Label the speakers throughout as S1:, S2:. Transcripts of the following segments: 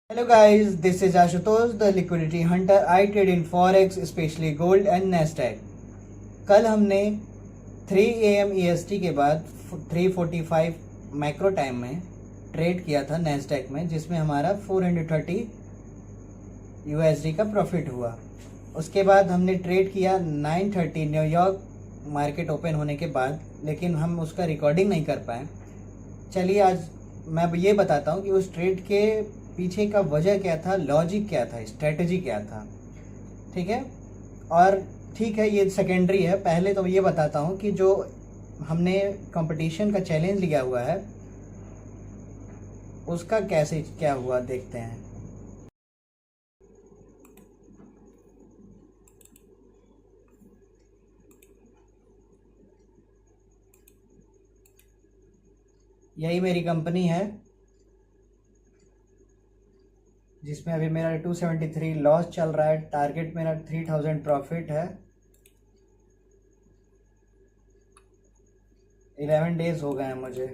S1: Hello guys, this is Ashutosh, the liquidity hunter. I trade in forex, especially gold and Nasdaq. कल हमने 3 AM EST के बाद 3:45 macro time में trade किया था Nasdaq में, जिसमें हमारा 430 USD का प्रॉफिट हुआ। उसके बाद हमने ट्रेड किया 9:30 न्यूयॉर्क मार्केट ओपन होने के बाद, लेकिन हम उसका रिकॉर्डिंग नहीं कर पाए। चलिए आज मैं ये बताता हूँ कि उस ट्रेड के पीछे का वजह क्या था, लॉजिक क्या था, स्ट्रेटजी क्या था। ठीक है, और ठीक है ये सेकेंडरी है। पहले तो ये बताता हूँ कि जो हमने कंपटीशन का चैलेंज लिया हुआ है उसका कैसे क्या हुआ देखते हैं। यही मेरी कंपनी है जिसमें अभी मेरा 273 लॉस चल रहा है। टारगेट मेरा 3000 प्रॉफिट है। 11 डेज हो गए हैं मुझे।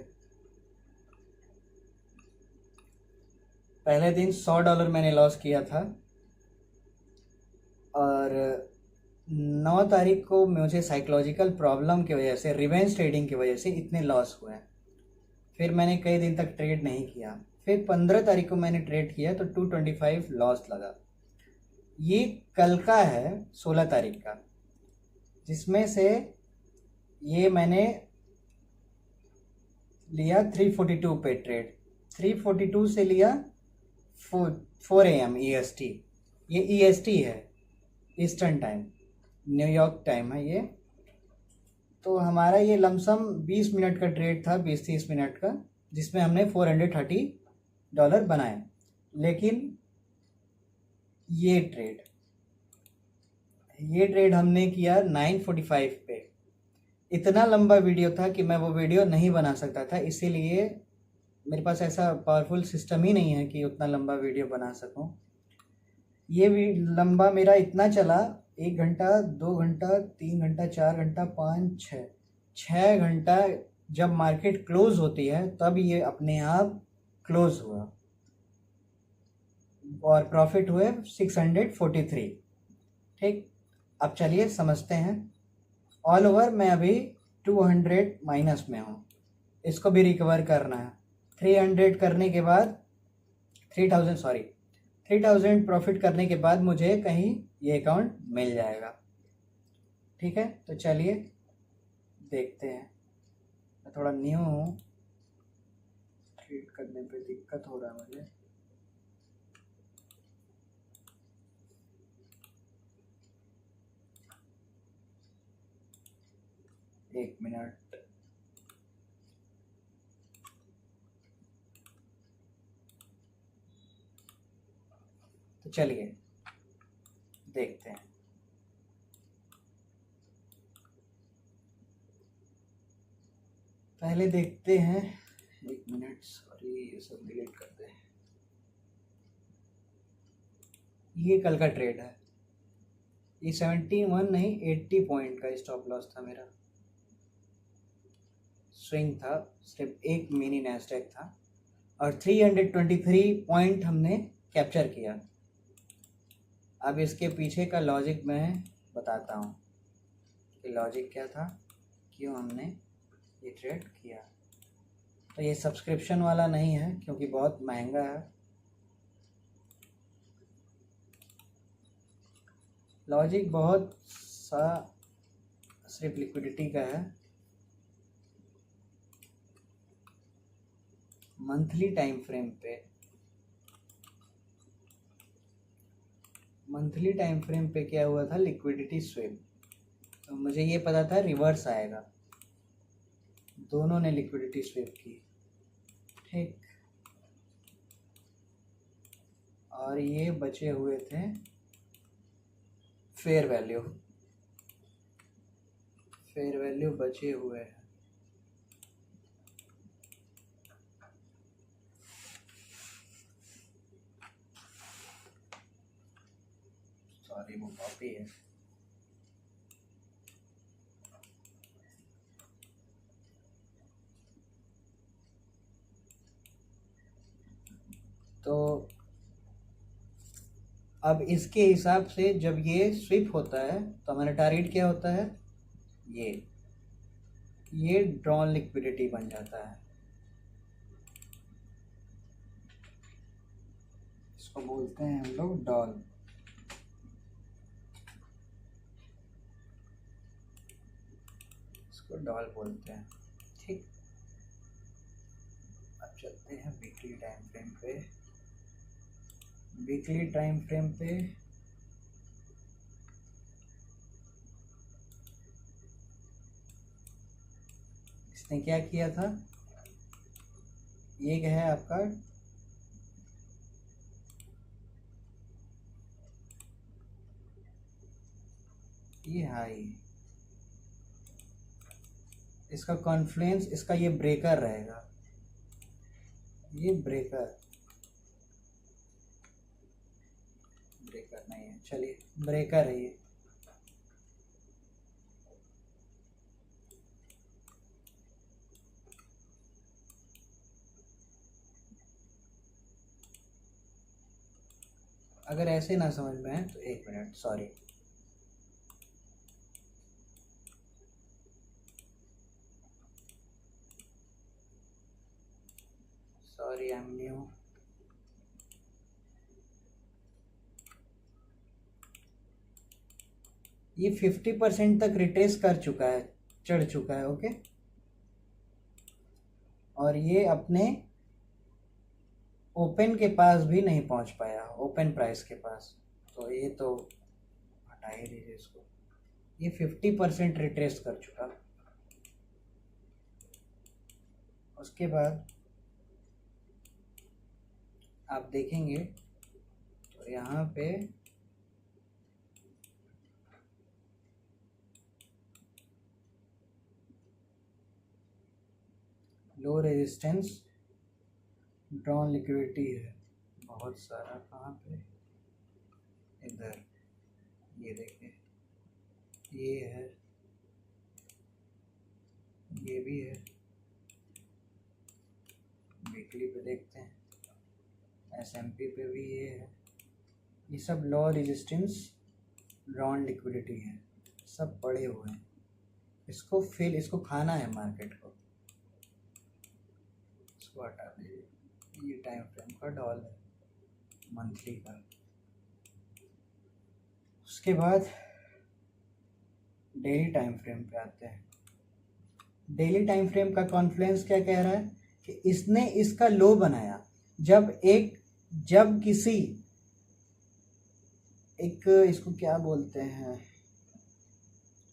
S1: पहले दिन $100 मैंने लॉस किया था और 9 तारीख को मुझे साइकोलॉजिकल प्रॉब्लम की वजह से, रिवेंज ट्रेडिंग की वजह से इतने लॉस हुए। फिर मैंने कई दिन तक ट्रेड नहीं किया। फिर 15 तारीख को मैंने ट्रेड किया तो 225 लॉस लगा। ये कल का है 16 तारीख का, जिसमें से ये मैंने लिया 342 पे ट्रेड। 342 से लिया 4 AM EST। ये EST है, ईस्टर्न टाइम, न्यूयॉर्क टाइम है ये। तो हमारा ये लमसम 20 मिनट का ट्रेड था, 20-30 मिनट का, जिसमें हमने $430 बनाए। लेकिन ये ट्रेड हमने किया 9:45 पे। इतना लंबा वीडियो था कि मैं वो वीडियो नहीं बना सकता था, इसीलिए मेरे पास ऐसा पावरफुल सिस्टम ही नहीं है कि उतना लंबा वीडियो बना सकूं। ये लंबा मेरा इतना चला, 1 घंटा, 2 घंटा, 3 घंटा, 4 घंटा, 5, 6 घंटा। जब मार्केट क्लोज होती है तब ये अपने आप क्लोज हुआ और प्रॉफिट हुए 643। ठीक, अब चलिए समझते हैं। ऑल ओवर मैं अभी 200 माइनस में हूँ, इसको भी रिकवर करना है। 300 करने के बाद 3000 प्रॉफिट करने के बाद मुझे कहीं ये अकाउंट मिल जाएगा। ठीक है, तो चलिए देखते हैं। मैं थोड़ा न्यू हूँ, ट्रेड करने पे दिक्कत हो रहा है मुझे। एक मिनट। तो चलिए देखते हैं। पहले देखते हैं, 1 मिनट, सॉरी ये सब डिलीट कर दे। ये कल का ट्रेड है। ये 71 नहीं 80 पॉइंट का स्टॉप लॉस था मेरा। स्विंग था, सिर्फ एक मिनी नैस्डैक था और 323 पॉइंट हमने कैप्चर किया। अब इसके पीछे का लॉजिक मैं बताता हूँ कि लॉजिक क्या था, क्यों हमने ये ट्रेड किया। तो ये सब्सक्रिप्शन वाला नहीं है क्योंकि बहुत महंगा है। लॉजिक बहुत सा सिर्फ लिक्विडिटी का है। मंथली टाइम फ्रेम पे क्या हुआ था, लिक्विडिटी स्विंग। तो मुझे ये पता था रिवर्स आएगा, दोनों ने लिक्विडिटी स्विप की। ठीक, और ये बचे हुए थे फेयर वैल्यू बचे हुए हैं। सॉरी वो कॉपी है। तो अब इसके हिसाब से जब ये स्विप होता है तो हमारा टारगेट क्या होता है, ये ड्रॉन लिक्विडिटी बन जाता है। इसको बोलते हैं हम लोग डॉल। इसको डॉल बोलते हैं। ठीक, अब चलते हैं वीकली टाइम फ्रेम पे। वीकली टाइम फ्रेम पे इसने क्या किया था, ये है आपका ये हाई, इसका कॉन्फ्लुएंस, इसका ये ब्रेकर रहेगा, ये ब्रेकर नहीं है, चलिए ब्रेकर है ये। अगर ऐसे ना समझ में आए तो एक minute, sorry. Sorry, I am new. ये 50% तक रिट्रेस कर चुका है, चढ़ चुका है, ओके। और ये अपने ओपन के पास भी नहीं पहुंच पाया, ओपन प्राइस के पास, तो ये तो हटा ही दीजिए इसको। ये 50% रिट्रेस कर चुका। उसके बाद आप देखेंगे तो यहाँ पे लो रेजिस्टेंस ड्रॉन लिक्विडिटी है बहुत सारा। कहाँ पे, इधर, ये देखिए, ये है, ये भी है। वीकली पे देखते हैं, एसएमपी पे भी ये है। ये सब लो रेजिस्टेंस ड्रॉन लिक्विडिटी है, सब पड़े हुए हैं। इसको खाना है मार्केट को, इसको हटा दीजिए। ये टाइम फ्रेम का डॉल है, मंथली का। उसके बाद डेली टाइम फ्रेम पे आते हैं। डेली टाइम फ्रेम का कॉन्फ्लुएंस क्या कह रहा है कि इसने इसका लो बनाया जब किसी एक, इसको क्या बोलते हैं,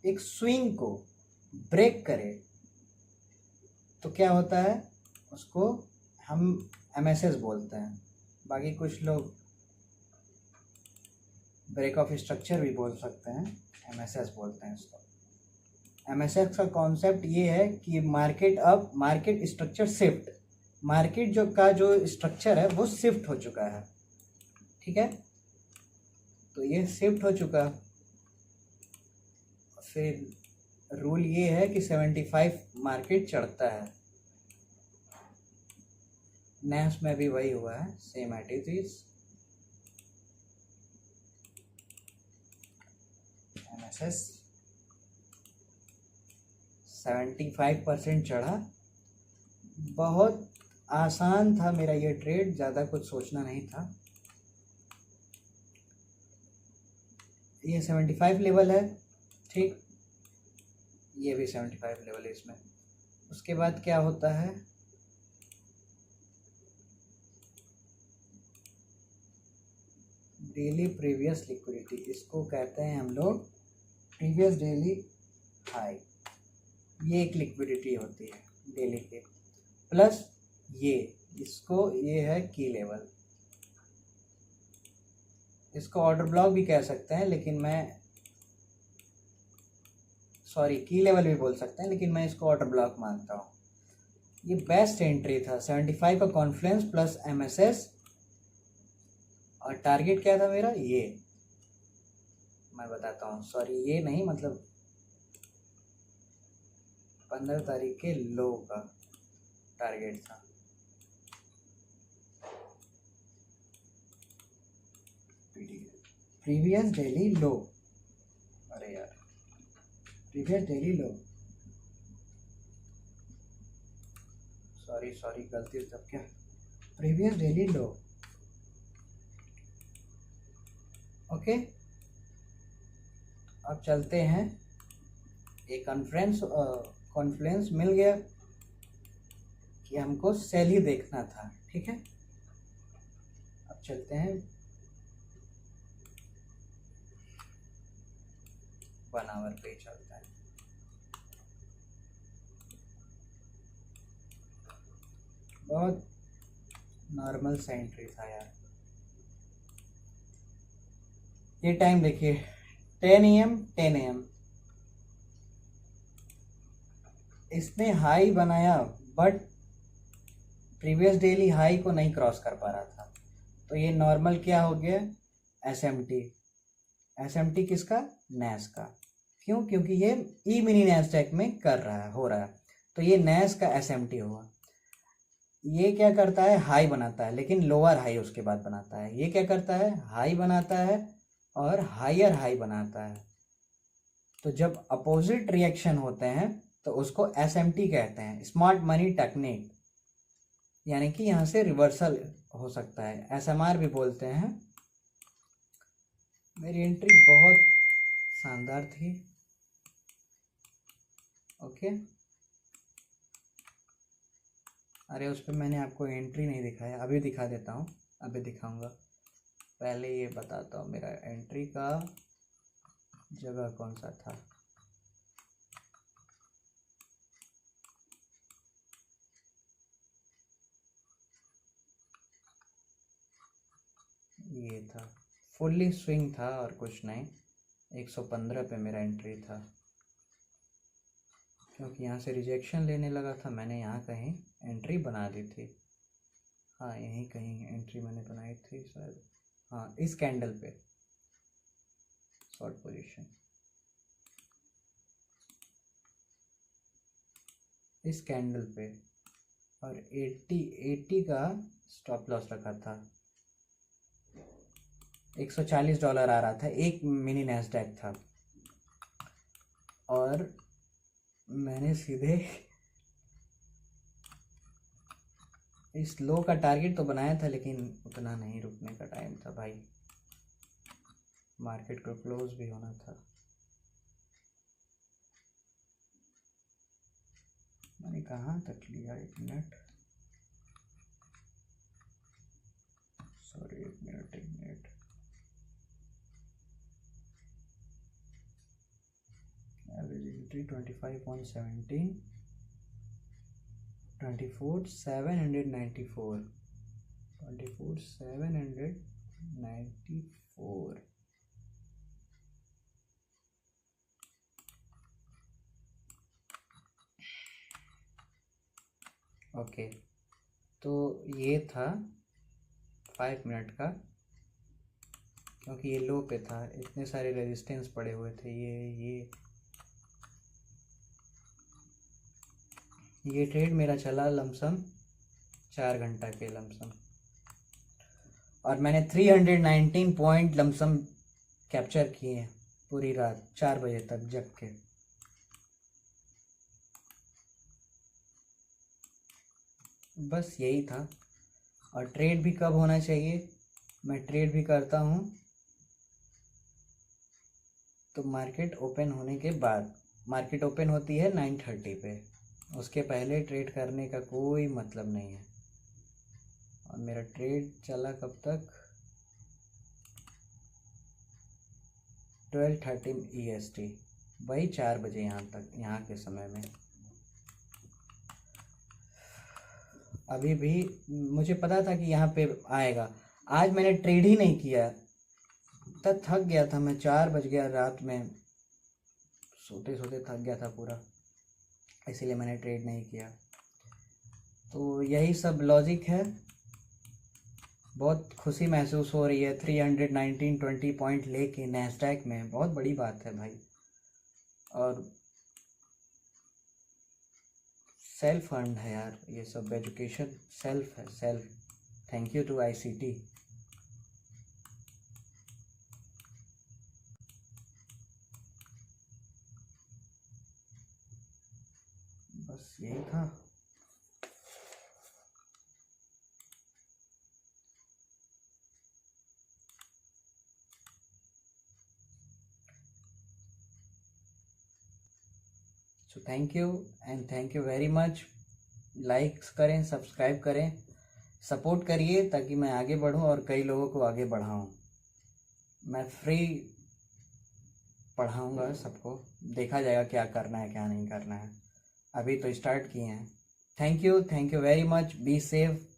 S1: एक स्विंग को ब्रेक करे तो क्या होता है, उसको हम एमएसएस बोलते हैं। बाकी कुछ लोग ब्रेक ऑफ स्ट्रक्चर भी बोल सकते हैं, एमएसएस बोलते हैं इसको। एमएसएस का कॉन्सेप्ट ये है कि मार्केट स्ट्रक्चर शिफ्ट, मार्केट जो स्ट्रक्चर है वो शिफ्ट हो चुका है, ठीक है। तो ये शिफ्ट हो चुका, फिर रूल ये है कि 75 मार्केट चढ़ता है। नेस में भी वही हुआ है, सेम एटीज। एमएसएस 75% चढ़ा। बहुत आसान था मेरा ये ट्रेड, ज़्यादा कुछ सोचना नहीं था। ये 75 लेवल है, ठीक, ये भी 75 लेवल है इसमें। उसके बाद क्या होता है, डेली प्रीवियस लिक्विडिटी, इसको कहते हैं हम लोग प्रीवियस डेली हाई। ये एक लिक्विडिटी होती है डेली के, प्लस ये है की लेवल। इसको ऑर्डर ब्लॉक भी कह सकते हैं, लेकिन मैं की लेवल भी बोल सकते हैं, लेकिन मैं इसको ऑर्डर ब्लॉक मानता हूँ। ये बेस्ट एंट्री था, 75 का कॉन्फ्लुएंस प्लस एमएसएस। और टारगेट क्या था मेरा, ये मैं बताता हूँ, ये नहीं, मतलब 15 तारीख के लो का टारगेट था। प्रीवियस डेली लो, अरे यार प्रीवियस डेली लो, सॉरी गलती से तब क्या, प्रीवियस डेली लो। ओके, अब चलते हैं, एक कॉन्फ्रेंस मिल गया कि हमको सेल ही देखना था, ठीक है। अब चलते हैं 1 आवर पे चलता है। बहुत नॉर्मल सा एंट्री था यार। ये टाइम देखिए 10 AM 10 AM, इसने हाई बनाया बट प्रीवियस डेली हाई को नहीं क्रॉस कर पा रहा था, तो ये नॉर्मल क्या हो गया, एसएमटी किसका, नैस का। क्यों, क्योंकि ये ई मिनी नैसडैक में हो रहा है, तो ये नैस का एसएमटी हुआ। ये क्या करता है, हाई बनाता है लेकिन लोअर हाई उसके बाद बनाता है। ये क्या करता है, हाई बनाता है और हायर हाई बनाता है। तो जब अपोजिट रिएक्शन होते हैं तो उसको एसएमटी कहते हैं, स्मार्ट मनी टेक्निक, यानी कि यहाँ से रिवर्सल हो सकता है, एसएमआर भी बोलते हैं। मेरी एंट्री बहुत शानदार थी। ओके, अरे उस पर मैंने आपको एंट्री नहीं दिखाया, अभी दिखा देता हूँ, अभी दिखाऊंगा। पहले ये बताता हूँ मेरा एंट्री का जगह कौन सा था। ये था, फुल्ली स्विंग था और कुछ नहीं, 115 पे मेरा एंट्री था। क्योंकि यहाँ से रिजेक्शन लेने लगा था, मैंने यहाँ कहीं एंट्री बना दी थी। हाँ, यहीं कहीं एंट्री मैंने बनाई थी शायद, हाँ इस कैंडल पे शॉर्ट पोजीशन, इस कैंडल पे, और 80 का स्टॉप लॉस रखा था। $140 आ रहा था, एक मिनी नैस्डैक था, और मैंने सीधे इस लो का टारगेट तो बनाया था, लेकिन उतना नहीं रुकने का टाइम था भाई, मार्केट को क्लोज भी होना था। मैंने कहाँ तक लिया, एक मिनट, सॉरी, एक मिनट। Average entry 25.17, 24,794, 24,794। ओके, तो ये था 5 मिनट का, क्योंकि ये लो पे था, इतने सारे रेजिस्टेंस पड़े हुए थे। ये ट्रेड मेरा चला लमसम 4 घंटा के लमसम, और मैंने 319 पॉइंट लमसम कैप्चर किए हैं पूरी रात 4 बजे तक जग के। बस यही था। और ट्रेड भी कब होना चाहिए, मैं ट्रेड भी करता हूँ तो मार्केट ओपन होने के बाद। मार्केट ओपन होती है 9:30 पे, उसके पहले ट्रेड करने का कोई मतलब नहीं है। और मेरा ट्रेड चला कब तक, 12:30 EST, वही 4 बजे यहाँ तक, यहाँ के समय में। अभी भी मुझे पता था कि यहाँ पे आएगा, आज मैंने ट्रेड ही नहीं किया, तब थक गया था मैं, 4 बज गया रात में, सोते सोते थक गया था पूरा, इसीलिए मैंने ट्रेड नहीं किया। तो यही सब लॉजिक है। बहुत खुशी महसूस हो रही है 319-20 पॉइंट लेके नैस्डैक में, बहुत बड़ी बात है भाई। और सेल्फ अर्न है यार, ये सब एजुकेशन सेल्फ है, self. Thank you to ICT। बस यही था। So thank you and thank you very much. Likes करें, सब्सक्राइब करें, सपोर्ट करिए ताकि मैं आगे बढ़ूं और कई लोगों को आगे बढ़ाऊं। मैं फ्री पढ़ाऊंगा सबको, देखा जाएगा क्या करना है क्या नहीं करना है, अभी तो स्टार्ट किए हैं। Thank you very much. Be safe.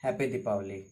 S1: Happy Deepawali.